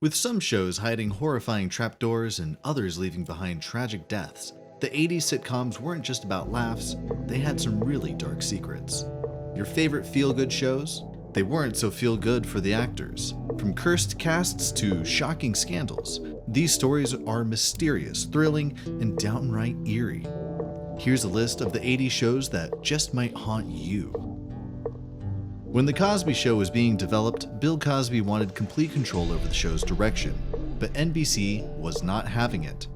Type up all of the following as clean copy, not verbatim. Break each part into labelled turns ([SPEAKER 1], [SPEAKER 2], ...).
[SPEAKER 1] With some shows hiding horrifying trapdoors and others leaving behind tragic deaths, the 80s sitcoms weren't just about laughs, they had some really dark secrets. Your favorite feel-good shows? They weren't so feel-good for the actors. From cursed casts to shocking scandals, these stories are mysterious, thrilling, and downright eerie. Here's a list of the 80s shows that just might haunt you. When The Cosby Show was being developed, Bill Cosby wanted complete control over the show's direction, but NBC was not having it.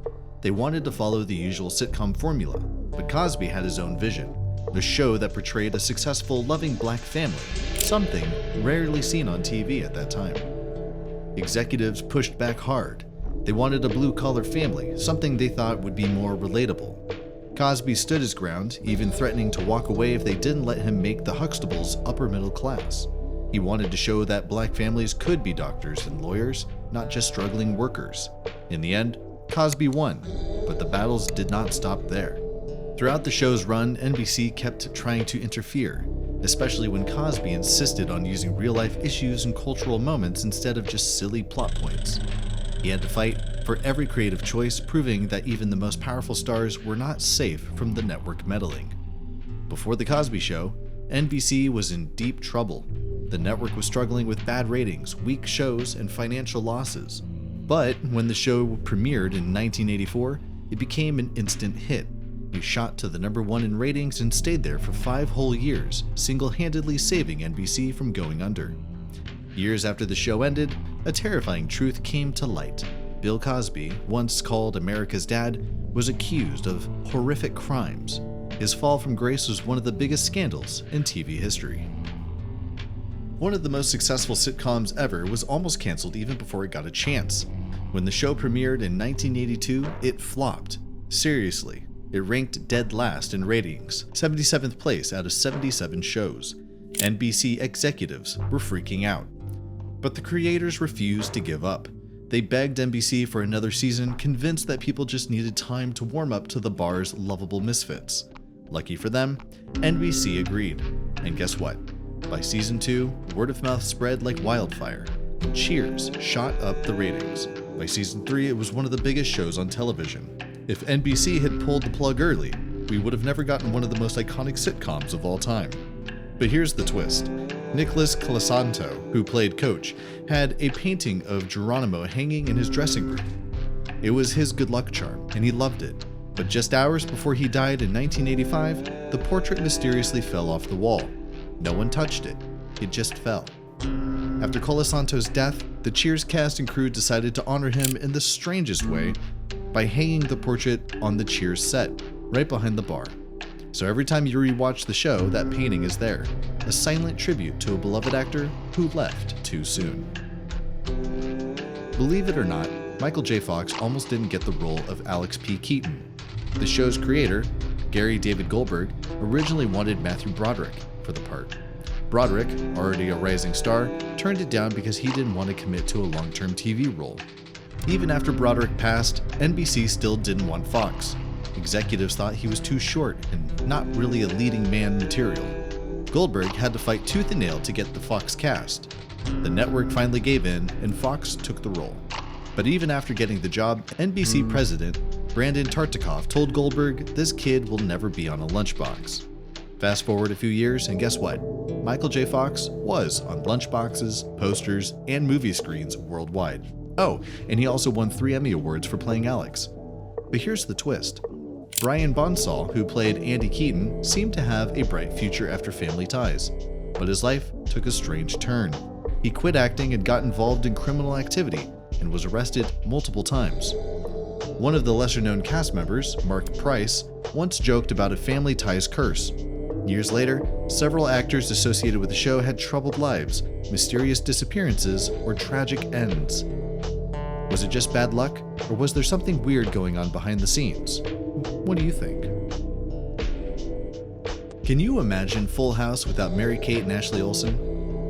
[SPEAKER 1] They wanted to follow the usual sitcom formula, but Cosby had his own vision, a show that portrayed a successful, loving black family, something rarely seen on TV at that time. Executives pushed back hard. They wanted a blue-collar family, something they thought would be more relatable. Cosby stood his ground, even threatening to walk away if they didn't let him make the Huxtables upper middle class. He wanted to show that black families could be doctors and lawyers, not just struggling workers. In the end, Cosby won, but the battles did not stop there. Throughout the show's run, NBC kept trying to interfere, especially when Cosby insisted on using real-life issues and cultural moments instead of just silly plot points. He had to fight for every creative choice, proving that even the most powerful stars were not safe from the network meddling. Before The Cosby Show, NBC was in deep trouble. The network was struggling with bad ratings, weak shows, and financial losses. But when the show premiered in 1984, it became an instant hit. It shot to the #1 in ratings and stayed there for 5 whole years, single-handedly saving NBC from going under. Years after the show ended, a terrifying truth came to light. Bill Cosby, once called America's dad, was accused of horrific crimes. His fall from grace was one of the biggest scandals in TV history. One of the most successful sitcoms ever was almost canceled even before it got a chance. When the show premiered in 1982, it flopped. Seriously, it ranked dead last in ratings, 77th place out of 77 shows. NBC executives were freaking out. But the creators refused to give up. They begged NBC for another season, convinced that people just needed time to warm up to the bar's lovable misfits. Lucky for them, NBC agreed. And guess what? By season 2, word of mouth spread like wildfire, and Cheers shot up the ratings. By season 3, it was one of the biggest shows on television. If NBC had pulled the plug early, we would have never gotten one of the most iconic sitcoms of all time. But here's the twist. Nicholas Colasanto, who played Coach, had a painting of Geronimo hanging in his dressing room. It was his good luck charm, and he loved it. But just hours before he died in 1985, the portrait mysteriously fell off the wall. No one touched it. It just fell. After Colasanto's death, the Cheers cast and crew decided to honor him in the strangest way by hanging the portrait on the Cheers set, right behind the bar. So every time you rewatch the show, that painting is there, a silent tribute to a beloved actor who left too soon. Believe it or not, Michael J. Fox almost didn't get the role of Alex P. Keaton. The show's creator, Gary David Goldberg, originally wanted Matthew Broderick for the part. Broderick, already a rising star, turned it down because he didn't want to commit to a long-term TV role. Even after Broderick passed, NBC still didn't want Fox. Executives thought he was too short and not really a leading man material. Goldberg had to fight tooth and nail to get the Fox cast. The network finally gave in, and Fox took the role. But even after getting the job, NBC president Brandon Tartikoff told Goldberg this kid will never be on a lunchbox. Fast forward a few years, and guess what? Michael J. Fox was on lunchboxes, posters, and movie screens worldwide. Oh, and he also won 3 Emmy Awards for playing Alex. But here's the twist. Brian Bonsall, who played Andy Keaton, seemed to have a bright future after Family Ties. But his life took a strange turn. He quit acting and got involved in criminal activity and was arrested multiple times. One of the lesser-known cast members, Mark Price, once joked about a Family Ties curse. Years later, several actors associated with the show had troubled lives, mysterious disappearances, or tragic ends. Was it just bad luck, or was there something weird going on behind the scenes? What do you think? Can you imagine Full House without Mary-Kate and Ashley Olsen?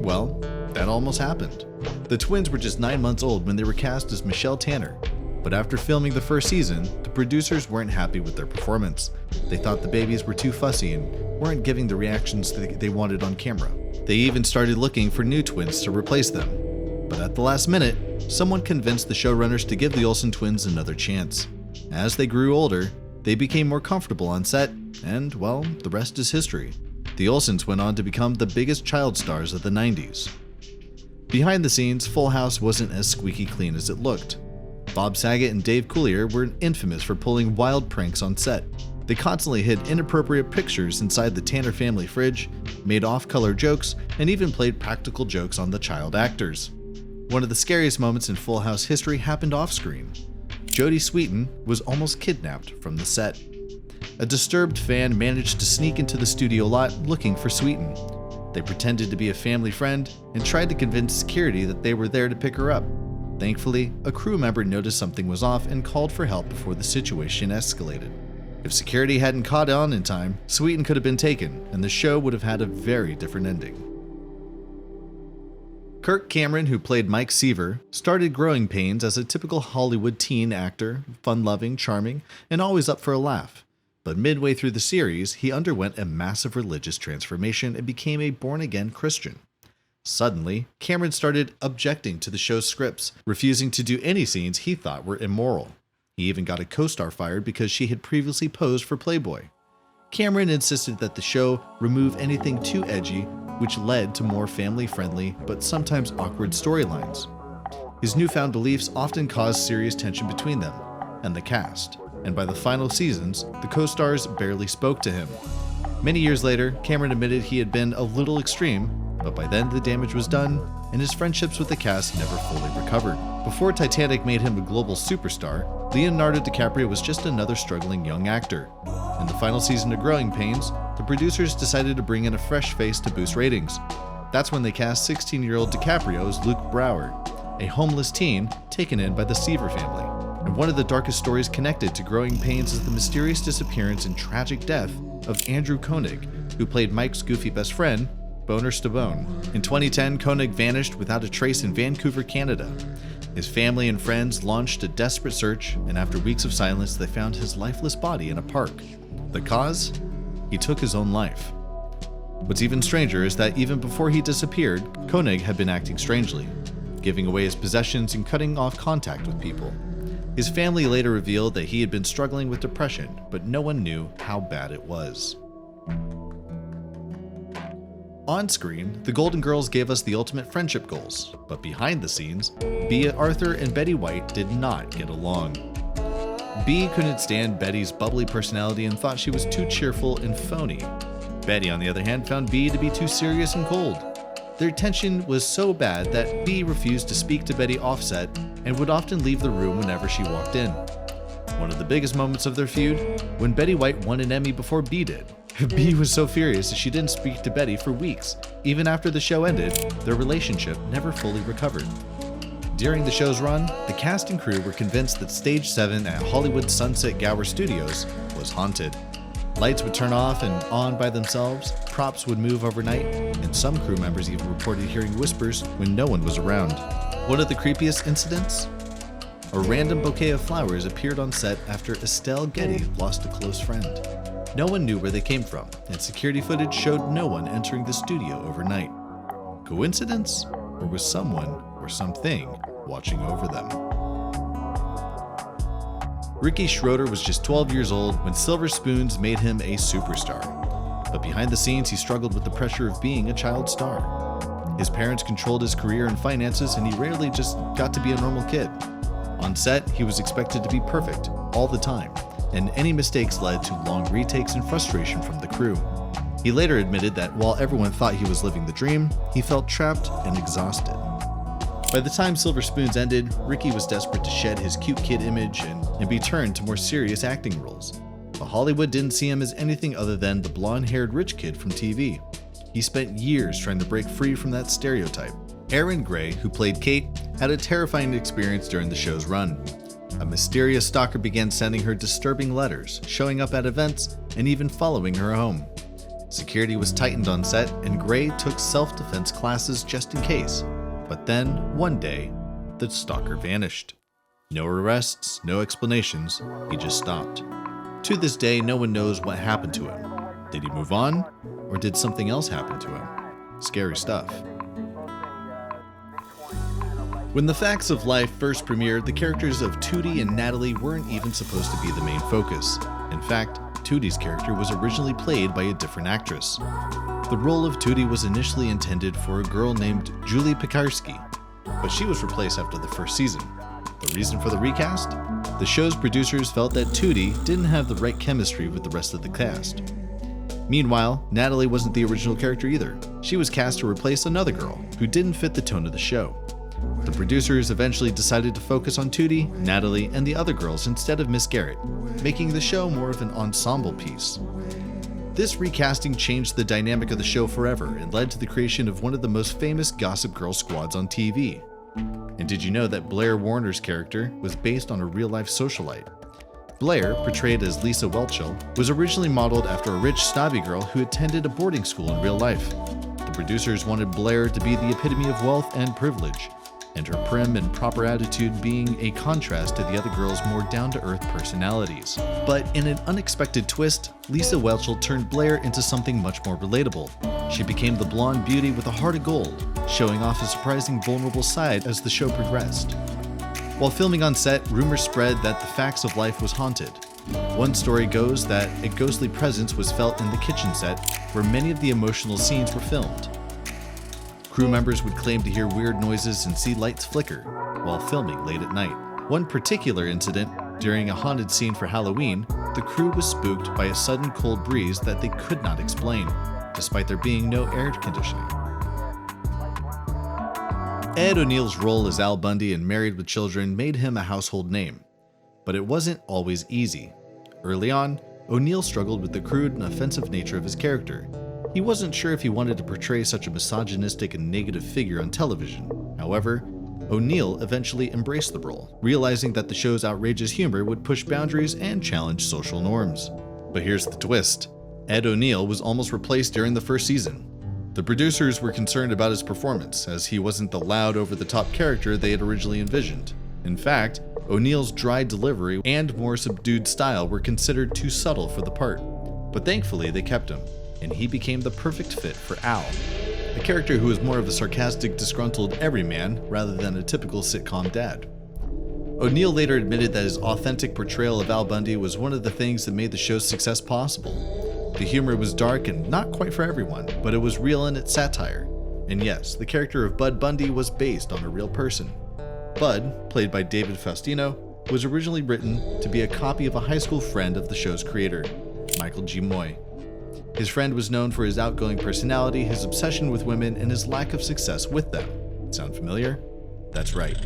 [SPEAKER 1] Well, that almost happened. The twins were just 9 months old when they were cast as Michelle Tanner. But after filming the first season, the producers weren't happy with their performance. They thought the babies were too fussy and weren't giving the reactions they wanted on camera. They even started looking for new twins to replace them. But at the last minute, someone convinced the showrunners to give the Olsen twins another chance. As they grew older, they became more comfortable on set, and, well, the rest is history. The Olsens went on to become the biggest child stars of the 90s. Behind the scenes, Full House wasn't as squeaky clean as it looked. Bob Saget and Dave Coulier were infamous for pulling wild pranks on set. They constantly hid inappropriate pictures inside the Tanner family fridge, made off-color jokes, and even played practical jokes on the child actors. One of the scariest moments in Full House history happened off-screen. Jodie Sweetin was almost kidnapped from the set. A disturbed fan managed to sneak into the studio lot looking for Sweetin. They pretended to be a family friend and tried to convince security that they were there to pick her up. Thankfully, a crew member noticed something was off and called for help before the situation escalated. If security hadn't caught on in time, Sweetin could have been taken, and the show would have had a very different ending. Kirk Cameron, who played Mike Seaver, started Growing Pains as a typical Hollywood teen actor, fun-loving, charming, and always up for a laugh. But midway through the series, he underwent a massive religious transformation and became a born-again Christian. Suddenly, Cameron started objecting to the show's scripts, refusing to do any scenes he thought were immoral. He even got a co-star fired because she had previously posed for Playboy. Cameron insisted that the show remove anything too edgy, which led to more family-friendly but sometimes awkward storylines. His newfound beliefs often caused serious tension between them and the cast, and by the final seasons, the co-stars barely spoke to him. Many years later, Cameron admitted he had been a little extreme, but by then the damage was done, and his friendships with the cast never fully recovered. Before Titanic made him a global superstar, Leonardo DiCaprio was just another struggling young actor. In the final season of Growing Pains, the producers decided to bring in a fresh face to boost ratings. That's when they cast 16-year-old DiCaprio as Luke Brower, a homeless teen taken in by the Seaver family. And one of the darkest stories connected to Growing Pains is the mysterious disappearance and tragic death of Andrew Koenig, who played Mike's goofy best friend, Boner Stabone. In 2010, Koenig vanished without a trace in Vancouver, Canada. His family and friends launched a desperate search, and after weeks of silence, they found his lifeless body in a park. The cause? He took his own life. What's even stranger is that even before he disappeared, Koenig had been acting strangely, giving away his possessions and cutting off contact with people. His family later revealed that he had been struggling with depression, but no one knew how bad it was. On screen, the Golden Girls gave us the ultimate friendship goals, but behind the scenes, Bea Arthur and Betty White did not get along. Bea couldn't stand Betty's bubbly personality and thought she was too cheerful and phony. Betty, on the other hand, found Bea to be too serious and cold. Their tension was so bad that Bea refused to speak to Betty offset and would often leave the room whenever she walked in. One of the biggest moments of their feud, when Betty White won an Emmy before Bea did. Bea was so furious that she didn't speak to Betty for weeks. Even after the show ended, their relationship never fully recovered. During the show's run, the cast and crew were convinced that Stage 7 at Hollywood Sunset Gower Studios was haunted. Lights would turn off and on by themselves, props would move overnight, and some crew members even reported hearing whispers when no one was around. One of the creepiest incidents? A random bouquet of flowers appeared on set after Estelle Getty lost a close friend. No one knew where they came from, and security footage showed no one entering the studio overnight. Coincidence? Or was someone or something watching over them? Ricky Schroeder was just 12 years old when Silver Spoons made him a superstar. But behind the scenes, he struggled with the pressure of being a child star. His parents controlled his career and finances, and he rarely just got to be a normal kid. On set, he was expected to be perfect all the time, and any mistakes led to long retakes and frustration from the crew. He later admitted that while everyone thought he was living the dream, he felt trapped and exhausted. By the time Silver Spoons ended, Ricky was desperate to shed his cute kid image and be turned to more serious acting roles. But Hollywood didn't see him as anything other than the blonde-haired rich kid from TV. He spent years trying to break free from that stereotype. Erin Gray, who played Kate, had a terrifying experience during the show's run. A mysterious stalker began sending her disturbing letters, showing up at events, and even following her home. Security was tightened on set, and Gray took self-defense classes just in case. But then, one day, the stalker vanished. No arrests, no explanations, he just stopped. To this day, no one knows what happened to him. Did he move on, or did something else happen to him? Scary stuff. When The Facts of Life first premiered, the characters of Tootie and Natalie weren't even supposed to be the main focus. In fact, Tootie's character was originally played by a different actress. The role of Tootie was initially intended for a girl named Julie Pekarsky, but she was replaced after the first season. The reason for the recast? The show's producers felt that Tootie didn't have the right chemistry with the rest of the cast. Meanwhile, Natalie wasn't the original character either. She was cast to replace another girl who didn't fit the tone of the show. The producers eventually decided to focus on Tootie, Natalie, and the other girls instead of Miss Garrett, making the show more of an ensemble piece. This recasting changed the dynamic of the show forever and led to the creation of one of the most famous Gossip Girl squads on TV. And did you know that Blair Warner's character was based on a real-life socialite? Blair, portrayed as Lisa Whelchel, was originally modeled after a rich, snobby girl who attended a boarding school in real life. The producers wanted Blair to be the epitome of wealth and privilege, and her prim and proper attitude being a contrast to the other girls' more down-to-earth personalities. But in an unexpected twist, Lisa Whelchel turned Blair into something much more relatable. She became the blonde beauty with a heart of gold, showing off a surprising vulnerable side as the show progressed. While filming on set, rumors spread that The Facts of Life was haunted. One story goes that a ghostly presence was felt in the kitchen set where many of the emotional scenes were filmed. Crew members would claim to hear weird noises and see lights flicker while filming late at night. One particular incident, during a haunted scene for Halloween, the crew was spooked by a sudden cold breeze that they could not explain, despite there being no air conditioning. Ed O'Neill's role as Al Bundy in Married with Children made him a household name, but it wasn't always easy. Early on, O'Neill struggled with the crude and offensive nature of his character. He wasn't sure if he wanted to portray such a misogynistic and negative figure on television. However, O'Neill eventually embraced the role, realizing that the show's outrageous humor would push boundaries and challenge social norms. But here's the twist. Ed O'Neill was almost replaced during the first season. The producers were concerned about his performance, as he wasn't the loud, over-the-top character they had originally envisioned. In fact, O'Neill's dry delivery and more subdued style were considered too subtle for the part. But thankfully, they kept him, and he became the perfect fit for Al, a character who was more of a sarcastic, disgruntled everyman rather than a typical sitcom dad. O'Neill later admitted that his authentic portrayal of Al Bundy was one of the things that made the show's success possible. The humor was dark and not quite for everyone, but it was real in its satire. And yes, the character of Bud Bundy was based on a real person. Bud, played by David Faustino, was originally written to be a copy of a high school friend of the show's creator, Michael G. Moy. His friend was known for his outgoing personality, his obsession with women, and his lack of success with them. Sound familiar? That's right.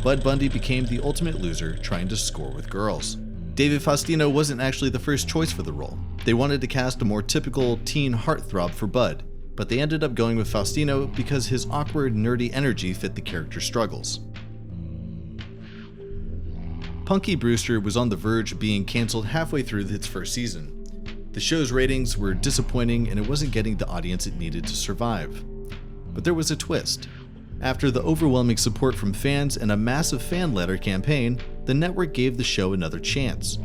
[SPEAKER 1] Bud Bundy became the ultimate loser trying to score with girls. David Faustino wasn't actually the first choice for the role. They wanted to cast a more typical teen heartthrob for Bud, but they ended up going with Faustino because his awkward, nerdy energy fit the character's struggles. Punky Brewster was on the verge of being canceled halfway through its first season. The show's ratings were disappointing and it wasn't getting the audience it needed to survive. But there was a twist. After the overwhelming support from fans and a massive fan letter campaign, the network gave the show another chance.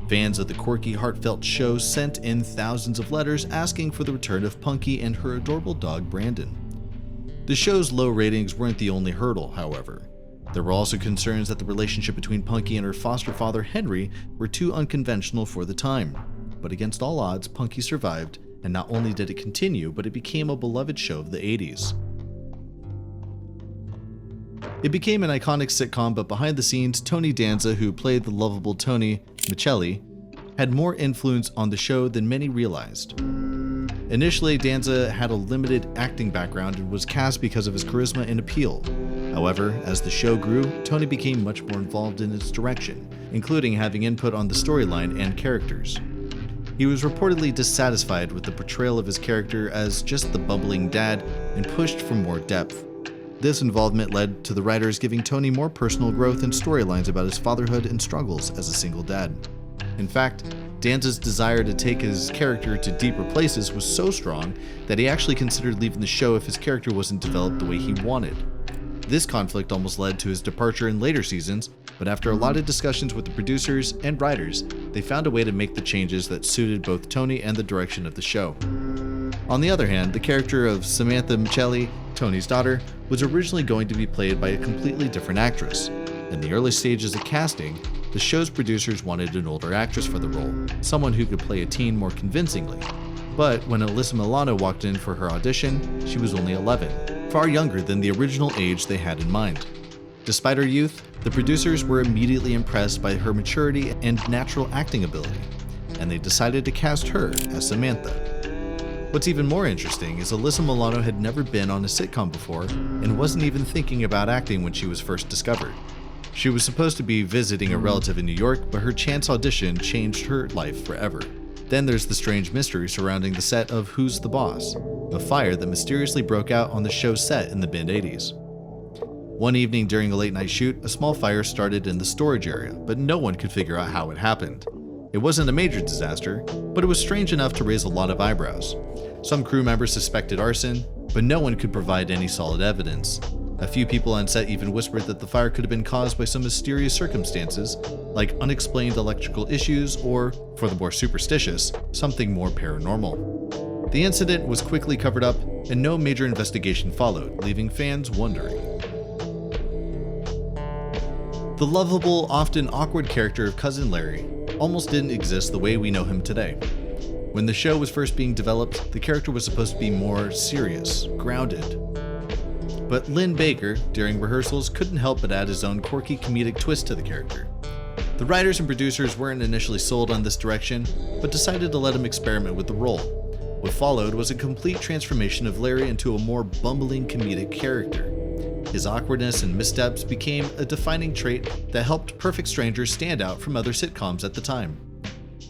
[SPEAKER 1] Fans of the quirky, heartfelt show sent in thousands of letters asking for the return of Punky and her adorable dog Brandon. The show's low ratings weren't the only hurdle, however. There were also concerns that the relationship between Punky and her foster father Henry were too unconventional for the time. But against all odds, Punky survived, and not only did it continue, but it became a beloved show of the 80s. It became an iconic sitcom, but behind the scenes, Tony Danza, who played the lovable Tony Michelli, had more influence on the show than many realized. Initially, Danza had a limited acting background and was cast because of his charisma and appeal. However, as the show grew, Tony became much more involved in its direction, including having input on the storyline and characters. He was reportedly dissatisfied with the portrayal of his character as just the bubbling dad and pushed for more depth. This involvement led to the writers giving Tony more personal growth and storylines about his fatherhood and struggles as a single dad. In fact, Danza's desire to take his character to deeper places was so strong that he actually considered leaving the show if his character wasn't developed the way he wanted. This conflict almost led to his departure in later seasons, but after a lot of discussions with the producers and writers, they found a way to make the changes that suited both Tony and the direction of the show. On the other hand, the character of Samantha Michelli Tony's daughter, was originally going to be played by a completely different actress. In the early stages of casting, the show's producers wanted an older actress for the role, someone who could play a teen more convincingly. But when Alyssa Milano walked in for her audition, she was only 11, far younger than the original age they had in mind. Despite her youth, the producers were immediately impressed by her maturity and natural acting ability, and they decided to cast her as Samantha. What's even more interesting is Alyssa Milano had never been on a sitcom before and wasn't even thinking about acting when she was first discovered. She was supposed to be visiting a relative in New York, but her chance audition changed her life forever. Then there's the strange mystery surrounding the set of Who's the Boss?, a fire that mysteriously broke out on the show's set in the mid-80s. One evening during a late-night shoot, a small fire started in the storage area, but no one could figure out how it happened. It wasn't a major disaster, but it was strange enough to raise a lot of eyebrows. Some crew members suspected arson, but no one could provide any solid evidence. A few people on set even whispered that the fire could have been caused by some mysterious circumstances, like unexplained electrical issues or, for the more superstitious, something more paranormal. The incident was quickly covered up, and no major investigation followed, leaving fans wondering. The lovable, often awkward character of Cousin Larry almost didn't exist the way we know him today. When the show was first being developed, the character was supposed to be more serious, grounded. But Lynn Baker, during rehearsals, couldn't help but add his own quirky comedic twist to the character. The writers and producers weren't initially sold on this direction, but decided to let him experiment with the role. What followed was a complete transformation of Larry into a more bumbling comedic character. His awkwardness and missteps became a defining trait that helped Perfect Strangers stand out from other sitcoms at the time.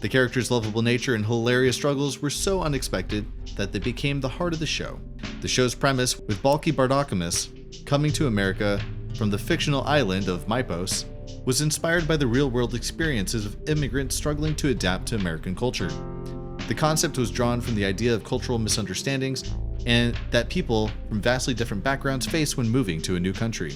[SPEAKER 1] The character's lovable nature and hilarious struggles were so unexpected that they became the heart of the show. The show's premise, with Balky Bartokomous coming to America from the fictional island of Mypos, was inspired by the real-world experiences of immigrants struggling to adapt to American culture. The concept was drawn from the idea of cultural misunderstandings and that people from vastly different backgrounds face when moving to a new country.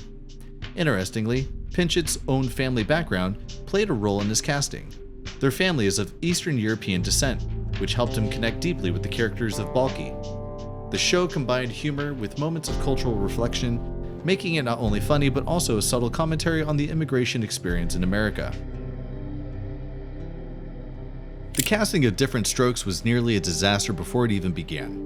[SPEAKER 1] Interestingly, Pinchett's own family background played a role in this casting. Their family is of Eastern European descent, which helped him connect deeply with the characters of Balky. The show combined humor with moments of cultural reflection, making it not only funny but also a subtle commentary on the immigration experience in America. The casting of Diff'rent Strokes was nearly a disaster before it even began.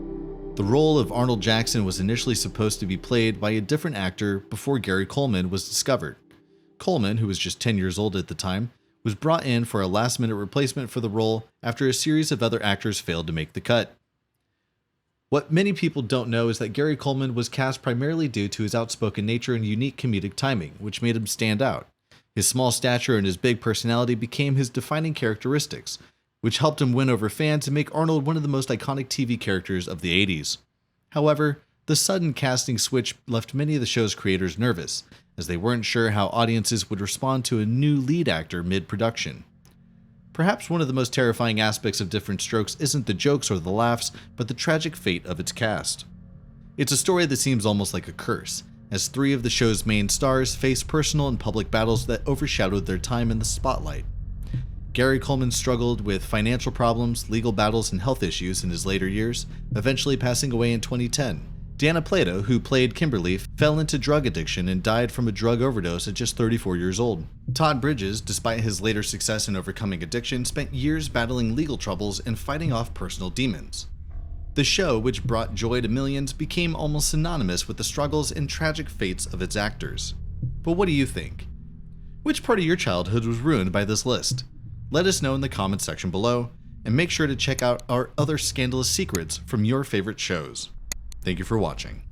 [SPEAKER 1] The role of Arnold Jackson was initially supposed to be played by a different actor before Gary Coleman was discovered. Coleman, who was just 10 years old at the time, was brought in for a last-minute replacement for the role after a series of other actors failed to make the cut. What many people don't know is that Gary Coleman was cast primarily due to his outspoken nature and unique comedic timing, which made him stand out. His small stature and his big personality became his defining characteristics, which helped him win over fans and make Arnold one of the most iconic TV characters of the 80s. However, the sudden casting switch left many of the show's creators nervous, as they weren't sure how audiences would respond to a new lead actor mid-production. Perhaps one of the most terrifying aspects of Diff'rent Strokes isn't the jokes or the laughs, but the tragic fate of its cast. It's a story that seems almost like a curse, as 3 of the show's main stars face personal and public battles that overshadowed their time in the spotlight. Gary Coleman struggled with financial problems, legal battles, and health issues in his later years, eventually passing away in 2010. Dana Plato, who played Kimberly, fell into drug addiction and died from a drug overdose at just 34 years old. Todd Bridges, despite his later success in overcoming addiction, spent years battling legal troubles and fighting off personal demons. The show, which brought joy to millions, became almost synonymous with the struggles and tragic fates of its actors. But what do you think? Which part of your childhood was ruined by this list? Let us know in the comments section below, and make sure to check out our other scandalous secrets from your favorite shows. Thank you for watching.